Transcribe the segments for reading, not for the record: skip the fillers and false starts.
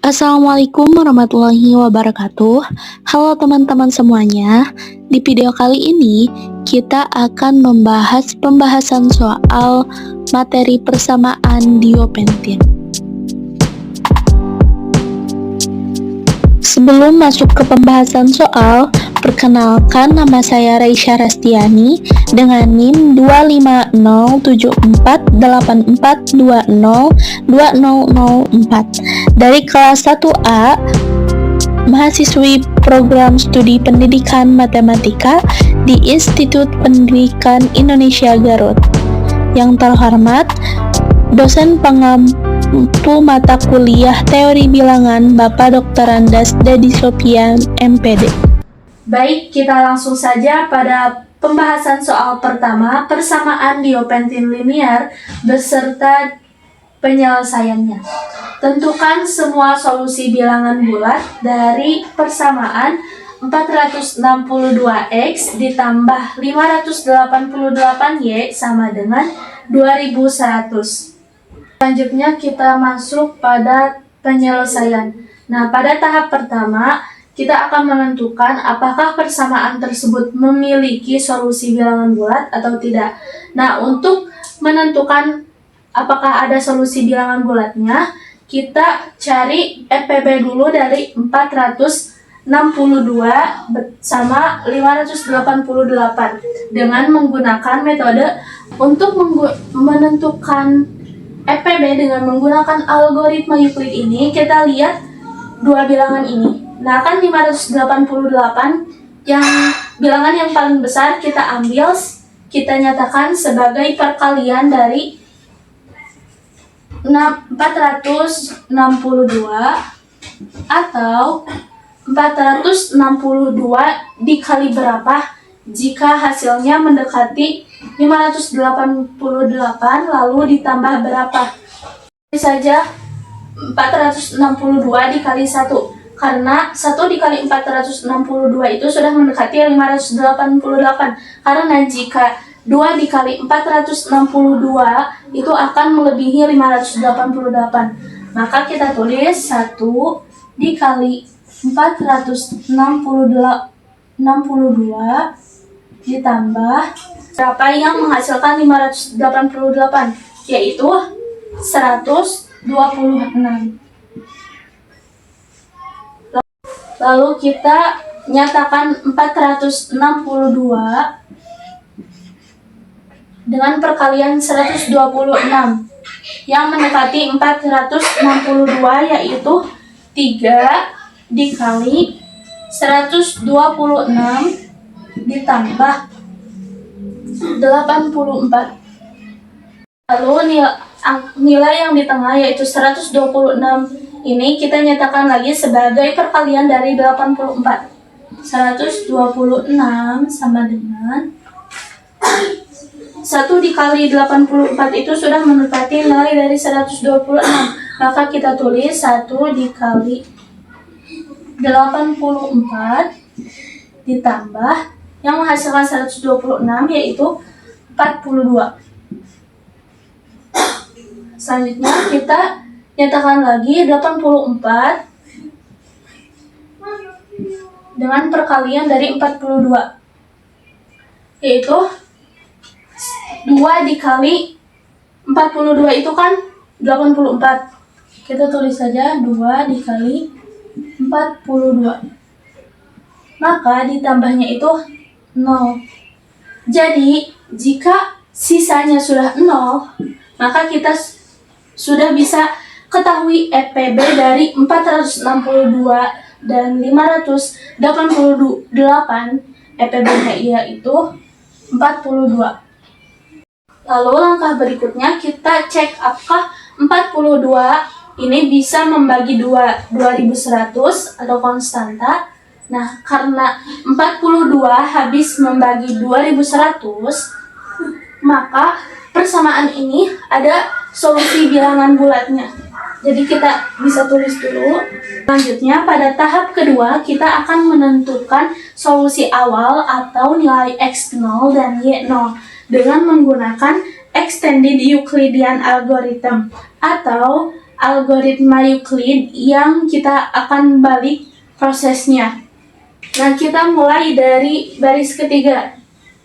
Assalamualaikum warahmatullahi wabarakatuh. Halo teman-teman semuanya. Di video kali ini kita akan membahas pembahasan soal materi persamaan diopentin. Sebelum masuk ke pembahasan soal, perkenalkan nama saya Reisha Rastiani dengan NIM 2507420202004 dari kelas 1A, mahasiswi program studi pendidikan matematika di Institut Pendidikan Indonesia Garut. Yang terhormat, dosen pengampu mata kuliah teori bilangan Bapak Dr. Andas Dadi Sopian, MPD. Baik, kita langsung saja pada pembahasan soal pertama, persamaan diopentin linear beserta penyelesaiannya. Tentukan semua solusi bilangan bulat dari persamaan 462x ditambah 588y sama dengan 2100. Selanjutnya kita masuk pada penyelesaian. Nah, pada tahap pertama, kita akan menentukan apakah persamaan tersebut memiliki solusi bilangan bulat atau tidak. Nah, untuk menentukan apakah ada solusi bilangan bulatnya, kita cari EPB dulu dari 462 sama 588 dengan menggunakan metode untuk menentukan EPB dengan menggunakan algoritma Euclid ini. Kita lihat dua bilangan ini. Nah, kan 588 yang bilangan yang paling besar kita ambil, kita nyatakan sebagai perkalian dari 462 atau 462 dikali berapa jika hasilnya mendekati 588 lalu ditambah berapa. Ini saja 462 dikali 1, karena 1 dikali 462 itu sudah mendekati 588, karena jika 2 dikali 462 itu akan melebihi 588. Maka kita tulis 1 dikali 462 ditambah berapa yang menghasilkan 588, yaitu 126. Lalu kita nyatakan 462 dengan perkalian 126 yang mendekati 462, yaitu 3 dikali 126 ditambah 84. Lalu nilai yang di tengah yaitu 126 ini kita nyatakan lagi sebagai perkalian dari 84. 126 sama dengan 1 dikali 84 itu sudah mendekati nilai dari 126. Maka kita tulis 1 dikali 84 ditambah yang menghasilkan 126, yaitu 42. Selanjutnya kita nyatakan lagi 84 dengan perkalian dari 42, yaitu 2 dikali 42 itu kan 84. Kita tulis saja 2 dikali 42. Maka ditambahnya itu 0. Jadi, jika sisanya sudah 0, maka kita sudah bisa ketahui EPB dari 462 dan 588, EPB-nya yaitu 42. Lalu langkah berikutnya kita cek apakah 42 ini bisa membagi 2100 atau konstanta. Nah, karena 42 habis membagi 2100, maka persamaan ini ada solusi bilangan bulatnya. Jadi kita bisa tulis dulu. Selanjutnya pada tahap kedua kita akan menentukan solusi awal atau nilai X0 dan Y0 dengan menggunakan Extended Euclidean Algorithm atau algoritma Euclid yang kita akan balik prosesnya. Nah, kita mulai dari baris ketiga.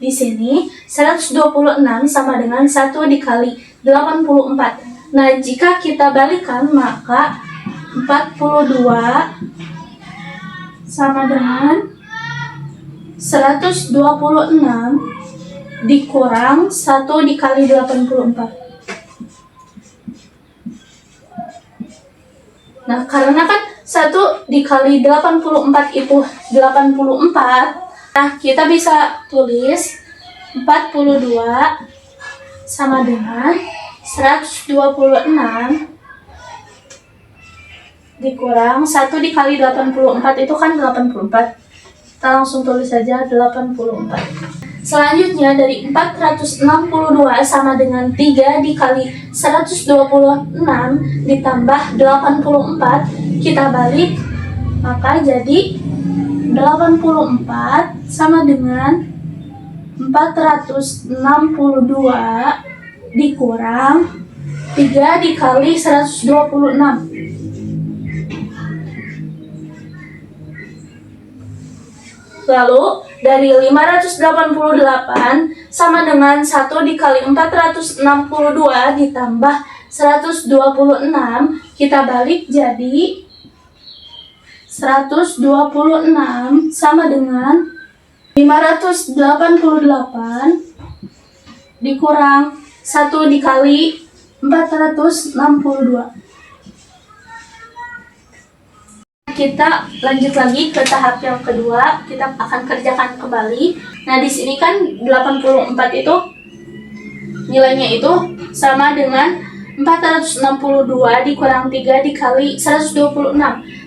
Di sini 126 sama dengan 1 dikali 84. Nah, jika kita balikan maka 42 sama dengan 126 dikurang 1 dikali 84. Nah, karena kan 1 dikali 84 itu 84. Nah, kita bisa tulis 42 sama dengan 126 dikurang 1 dikali 84 itu kan 84. Kita langsung tulis saja 84. Selanjutnya dari 462 sama dengan 3 dikali 126 ditambah 84, kita balik, maka jadi 84 sama dengan 462 dikurang 3 dikali 126. Lalu dari 588 sama dengan 1 dikali 462 ditambah 126, kita balik jadi 126 sama dengan 588 dikurang 1 dikali 462. Kita lanjut lagi ke tahap yang kedua, kita akan kerjakan kembali. Nah, di sini kan 84 itu nilainya itu sama dengan 462 dikurang 3 dikali 126.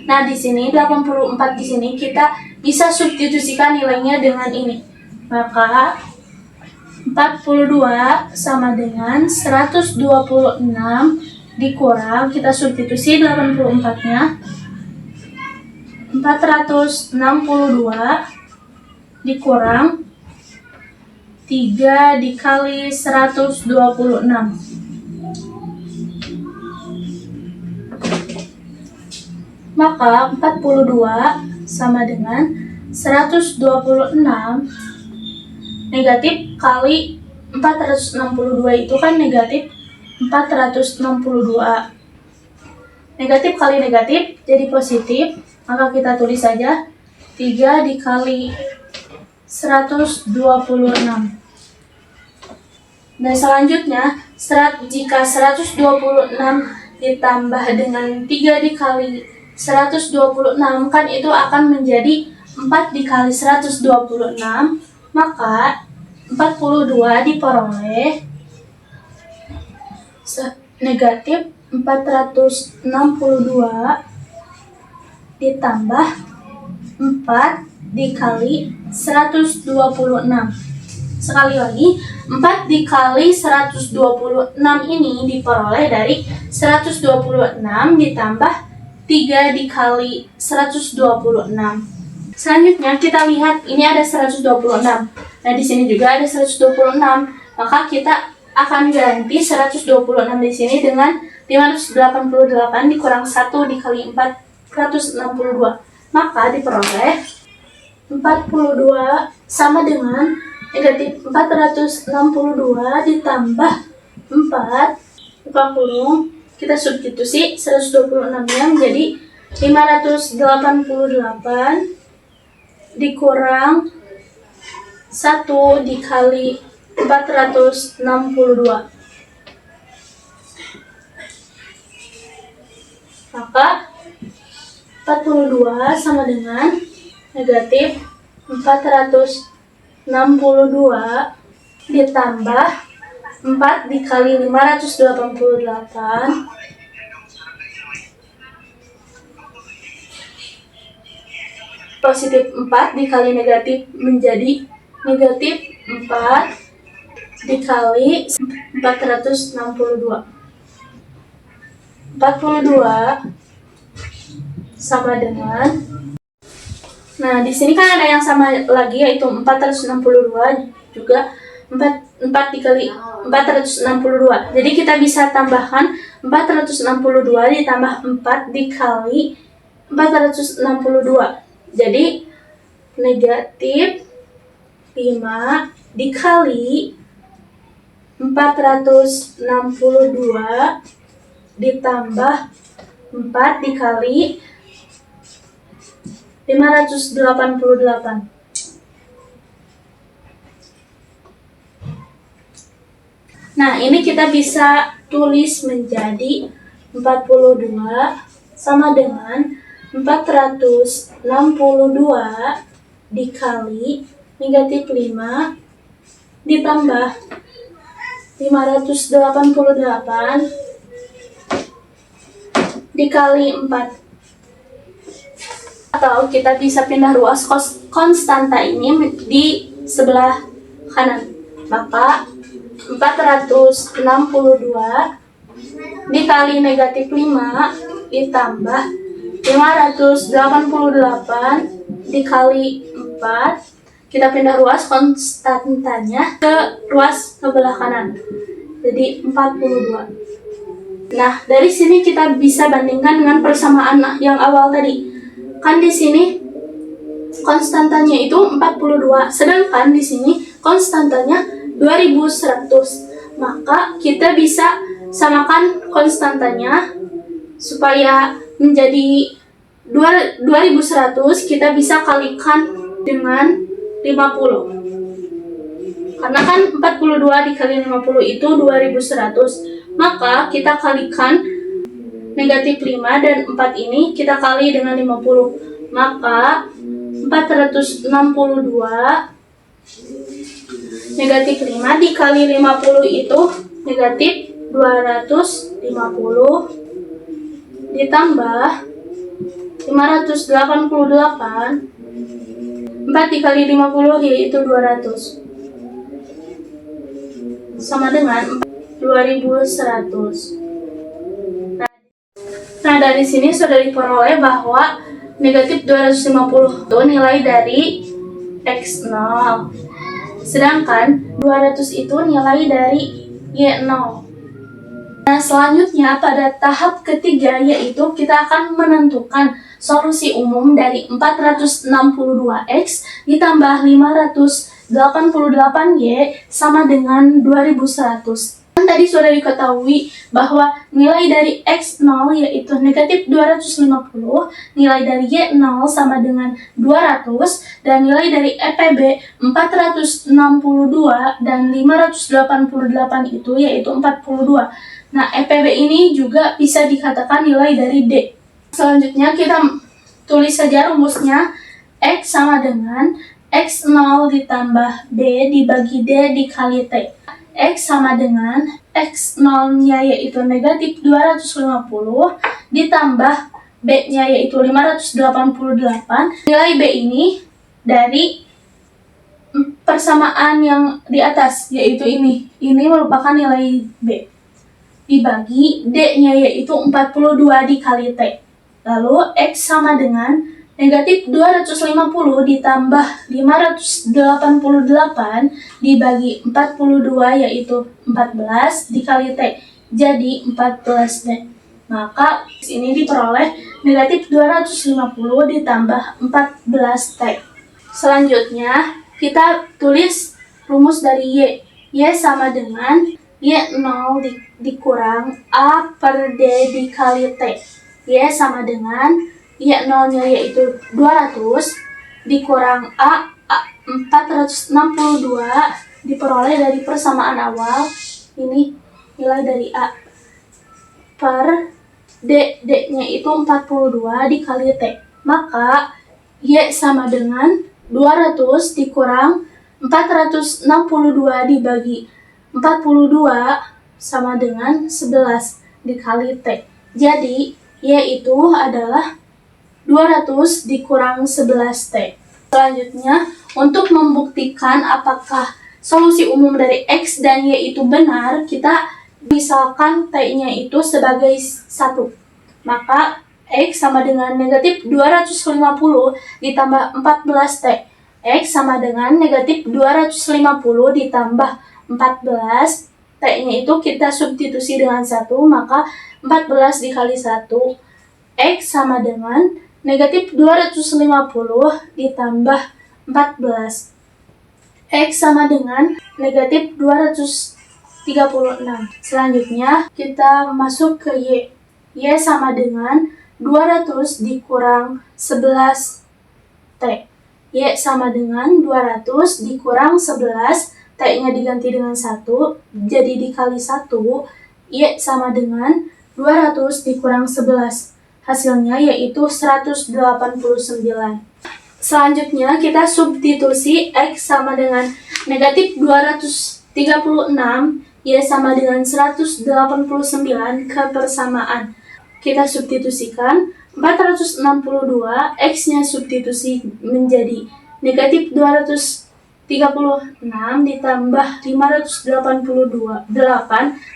Nah, di sini 84 di sini kita bisa substitusikan nilainya dengan ini. Maka 42 sama dengan 126 dikurang, kita substitusi 84-nya. 462 dikurang 3 dikali 126. Maka 42 sama dengan 126 negatif kali 462 itu kan negatif 462. Negatif kali negatif jadi positif. Maka kita tulis saja 3 dikali 126. Dan selanjutnya, jika 126 ditambah dengan 3 dikali 126, kan itu akan menjadi 4 dikali 126. Maka 42 diperoleh negatif 462 ditambah 4 dikali 126. Sekali lagi, 4 dikali 126 ini diperoleh dari 126 ditambah 3 dikali 126. Selanjutnya kita lihat ini ada 126. Nah, di sini juga ada 126. Maka kita akan ganti 126 di sini dengan 588 dikurang 1 dikali 462. Maka diperoleh 42 sama dengan negatif 462 ditambah 4 buka kurung, kita substitusi 126-nya menjadi 588 dikurang 1 dikali 462. Maka 42 sama dengan negatif 462 ditambah 4 dikali 588 positif 4 dikali negatif menjadi negatif 4 dikali 462. 42 sama dengan, nah di sini kan ada yang sama lagi yaitu 462 juga 4 dikali 462. Jadi kita bisa tambahkan 462 ditambah 4 dikali 462. Jadi negatif 5 dikali 462 ditambah 4 dikali 588. Nah, ini kita bisa tulis menjadi 42 sama dengan 462 dikali negatif 5 ditambah 588 dikali 4. Atau kita bisa pindah ruas konstanta ini di sebelah kanan. Maka 462 dikali negatif 5 ditambah 588 dikali 4. Kita pindah ruas konstantanya ke ruas sebelah kanan. Jadi 42. Nah, dari sini kita bisa bandingkan dengan persamaan yang awal tadi. Kan di sini konstantanya itu 42, sedangkan di sini konstantanya 2100. Maka kita bisa samakan konstantanya supaya menjadi 2100, kita bisa kalikan dengan 50. Karena kan 42 dikali 50 itu 2100. Maka kita kalikan negatif 5 dan 4 ini kita kali dengan 50. Maka 462 negatif 5 dikali 50 itu negatif 250 ditambah 588. 4 dikali 50 yaitu 200. Sama dengan 2100. Nah, dari sini sudah diperoleh bahwa negatif 250 itu nilai dari X0. Sedangkan 200 itu nilai dari Y0. Nah, selanjutnya pada tahap ketiga yaitu kita akan menentukan solusi umum dari 462X ditambah 588Y sama dengan 2100. Kan tadi sudah diketahui bahwa nilai dari X0 yaitu negatif 250, nilai dari Y0 sama dengan 200, dan nilai dari EPB 462 dan 588 itu yaitu 42. Nah, EPB ini juga bisa dikatakan nilai dari D. Selanjutnya kita tulis saja rumusnya. X sama dengan X0 ditambah B dibagi D dikali T. X sama dengan X0-nya yaitu negatif 250 ditambah B-nya yaitu 588. Nilai B ini dari persamaan yang di atas yaitu ini. Ini merupakan nilai B. Dibagi D-nya yaitu 42 dikali T. Lalu X sama dengan negatif 250 ditambah 588 dibagi 42 yaitu 14 dikali T. Jadi 14 D. Maka ini diperoleh negatif 250 ditambah 14 T. Selanjutnya kita tulis rumus dari Y. Y sama dengan Y0 dikurang A per D dikali T. Y sama dengan Y0-nya yaitu 200 dikurang A 462 diperoleh dari persamaan awal. Ini nilai dari A per D. D-nya itu 42 dikali T. Maka Y sama dengan 200 dikurang 462 dibagi 42 sama dengan 11 dikali T. Jadi Y itu adalah 200 dikurang 11T. Selanjutnya, untuk membuktikan apakah solusi umum dari X dan Y itu benar, kita misalkan T-nya itu sebagai 1. Maka X sama dengan negatif 250 ditambah 14T. X sama dengan negatif 250 ditambah 14. T-nya itu kita substitusi dengan 1, maka 14 dikali 1, X sama dengan negatif 250 ditambah 14. X sama dengan negatif 236. Selanjutnya kita masuk ke Y. Y sama dengan 200 dikurang 11 T. Y sama dengan 200 dikurang 11, T-nya diganti dengan 1, jadi dikali 1, Y sama dengan 200 dikurang 11. Hasilnya yaitu 189. Selanjutnya kita substitusi X sama dengan negatif 236, Y sama dengan 189 ke persamaan. Kita substitusikan 462, X-nya substitusi menjadi negatif 236 ditambah 588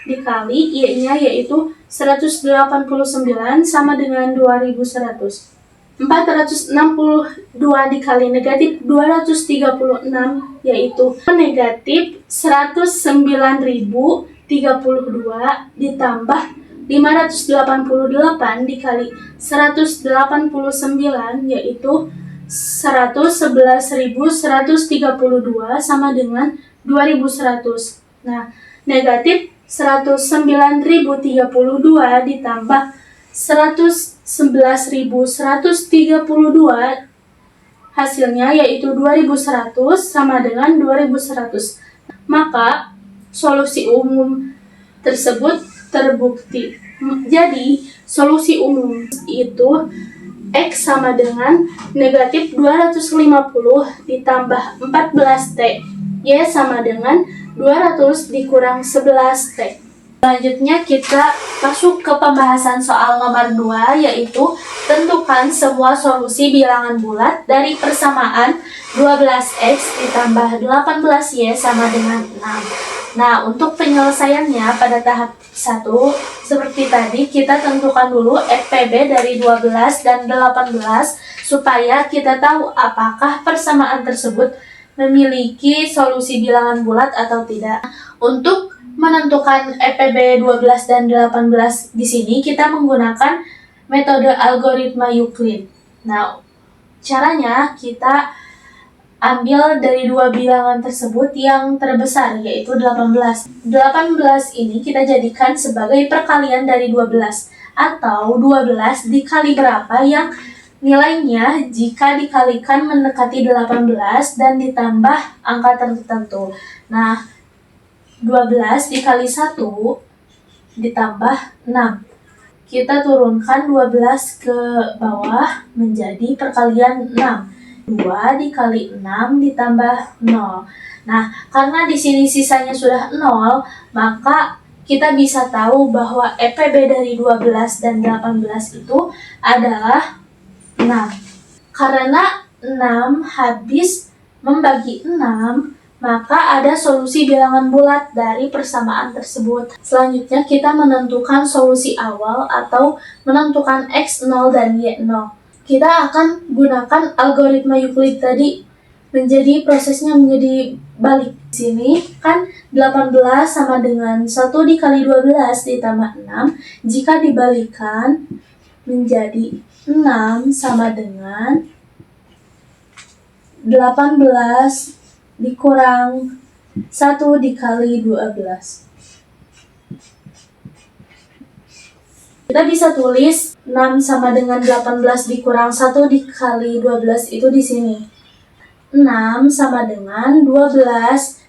dikali Y-nya yaitu 189 sama dengan 2100. 462 dikali negatif 236 yaitu negatif 109.032 ditambah 588 dikali 189 yaitu 111.132 sama dengan 2100. Nah, negatif 109.032 ditambah 111.132 hasilnya yaitu 2100 sama dengan 2100. Maka solusi umum tersebut terbukti. Jadi solusi umum itu X sama dengan negatif 250 ditambah 14T. Y sama dengan 200 dikurang 11T. Selanjutnya kita masuk ke pembahasan soal nomor 2, yaitu tentukan semua solusi bilangan bulat dari persamaan 12X ditambah 18Y sama dengan 6. Nah, untuk penyelesaiannya pada tahap 1, seperti tadi kita tentukan dulu FPB dari 12 dan 18 supaya kita tahu apakah persamaan tersebut memiliki solusi bilangan bulat atau tidak. Untuk menentukan EPB 12 dan 18 di sini kita menggunakan metode algoritma Euclid. Nah, caranya kita ambil dari dua bilangan tersebut yang terbesar yaitu 18. 18 ini kita jadikan sebagai perkalian dari 12 atau 12 dikali berapa yang nilainya jika dikalikan mendekati 18 dan ditambah angka tertentu. Nah, 12 dikali 1 ditambah 6. Kita turunkan 12 ke bawah menjadi perkalian 6. 2 dikali 6 ditambah 0. Nah, karena di sini sisanya sudah 0, maka kita bisa tahu bahwa EPB dari 12 dan 18 itu adalah 6. Karena 6 habis membagi 6, maka ada solusi bilangan bulat dari persamaan tersebut. Selanjutnya kita menentukan solusi awal atau menentukan X0 dan Y0. Kita akan gunakan algoritma Euclid tadi, menjadi prosesnya menjadi balik. Di sini kan 18 sama dengan 1 dikali 12 ditambah 6. Jika dibalikan menjadi 6 sama dengan 18 dikurang 1 dikali 12. Kita bisa tulis 6 sama dengan 18 dikurang 1 dikali 12 itu di sini. 6 sama dengan 12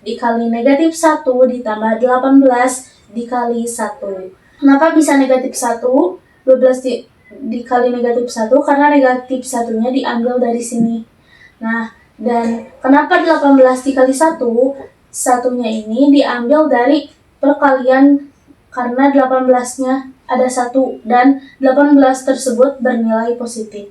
dikali negatif 1 ditambah 18 dikali 1. Kenapa bisa negatif 1? 12 dikali negatif 1 karena negatif 1-nya diambil dari sini. Nah, dan kenapa 18 dikali 1? Satunya ini diambil dari perkalian karena 18-nya ada 1 dan 18 tersebut bernilai positif.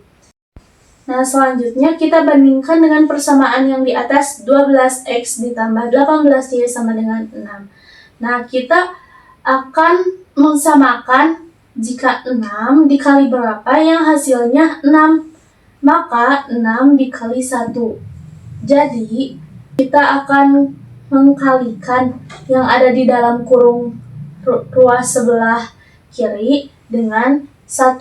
Nah, selanjutnya kita bandingkan dengan persamaan yang di atas 12X ditambah 18Y sama dengan 6. Nah, kita akan mensamakan jika 6 dikali berapa yang hasilnya 6. Maka 6 dikali 1. Jadi, kita akan mengkalikan yang ada di dalam kurung ruas sebelah kiri dengan 1.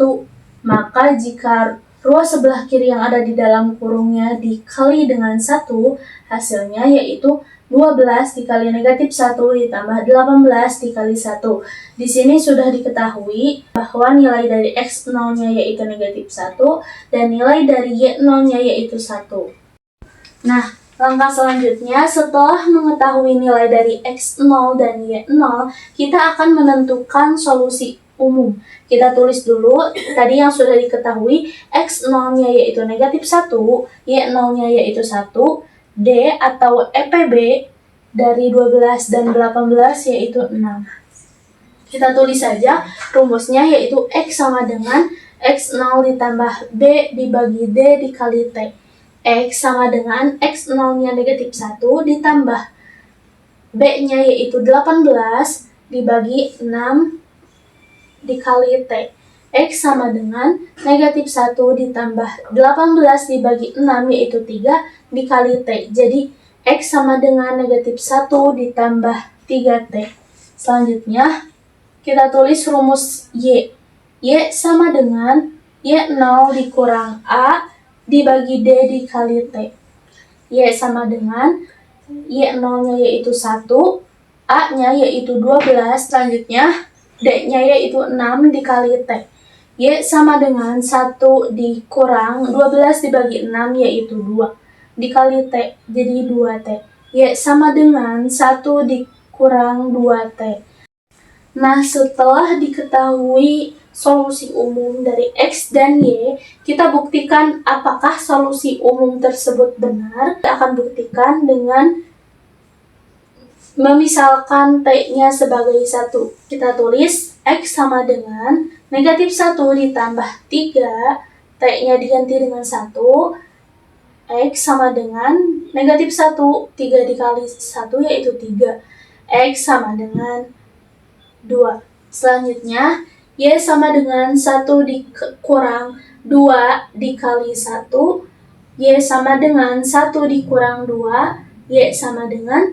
Maka jika ruas sebelah kiri yang ada di dalam kurungnya dikali dengan 1, hasilnya yaitu 12 dikali negatif 1 ditambah 18 dikali 1. Di sini sudah diketahui bahwa nilai dari X0-nya yaitu negatif 1 dan nilai dari Y0-nya yaitu 1. Nah, langkah selanjutnya setelah mengetahui nilai dari X0 dan Y0, kita akan menentukan solusi umum. Kita tulis dulu tadi yang sudah diketahui, X0-nya yaitu negatif 1, Y0-nya yaitu 1, D atau EPB dari 12 dan 18 yaitu 6. Kita tulis saja rumusnya yaitu X sama dengan X0 ditambah B dibagi D dikali T. X sama dengan X0-nya negatif 1 ditambah B-nya yaitu 18 dibagi 6 dikali T. X sama dengan negatif 1 ditambah 18 dibagi 6 yaitu 3 dikali T. Jadi X sama dengan negatif 1 ditambah 3T. Selanjutnya kita tulis rumus Y. Y sama dengan Y0 dikurang A dibagi D dikali T. Y sama dengan Y0-nya yaitu 1, A-nya yaitu 12, selanjutnya D-nya yaitu 6 dikali T. Y sama dengan 1 dikurang 12 dibagi 6 yaitu 2 dikali T, jadi 2T. Y sama dengan 1 dikurang 2T. Nah, setelah diketahui solusi umum dari X dan Y, kita buktikan apakah solusi umum tersebut benar. Kita akan buktikan dengan memisalkan T-nya sebagai 1. Kita tulis X sama dengan negatif 1 ditambah 3, T-nya diganti dengan 1, X sama dengan negatif 1, 3 dikali 1 yaitu 3, X sama dengan 2. Selanjutnya, Y sama dengan 1 dikurang 2 dikali 1, Y sama dengan 1 dikurang 2, Y sama dengan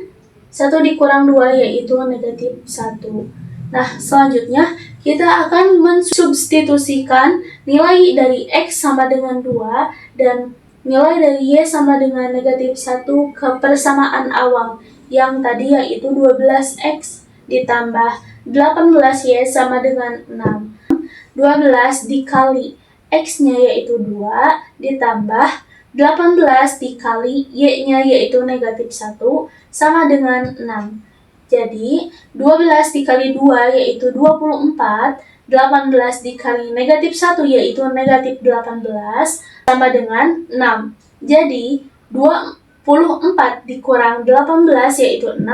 1 dikurang 2 yaitu negatif 1. Nah, selanjutnya kita akan mensubstitusikan nilai dari X sama dengan 2 dan nilai dari Y sama dengan negatif 1 ke persamaan awal yang tadi yaitu 12X ditambah 18Y sama dengan 6. 12 dikali X-nya yaitu 2 ditambah 18 dikali Y-nya yaitu negatif 1 sama dengan 6. Jadi 12 dikali 2 yaitu 24, 18 dikali negatif 1 yaitu negatif 18 sama dengan 6. Jadi 24 dikurang 18 yaitu 6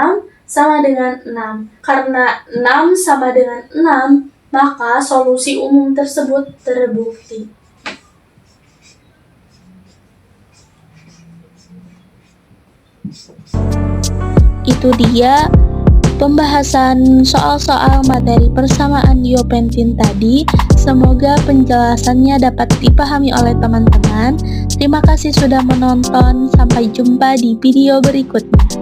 sama dengan 6. Karena 6 sama dengan 6, maka solusi umum tersebut terbukti. Itu dia pembahasan soal-soal materi persamaan diopentin tadi. Semoga penjelasannya dapat dipahami oleh teman-teman. Terima kasih sudah menonton. Sampai jumpa di video berikutnya.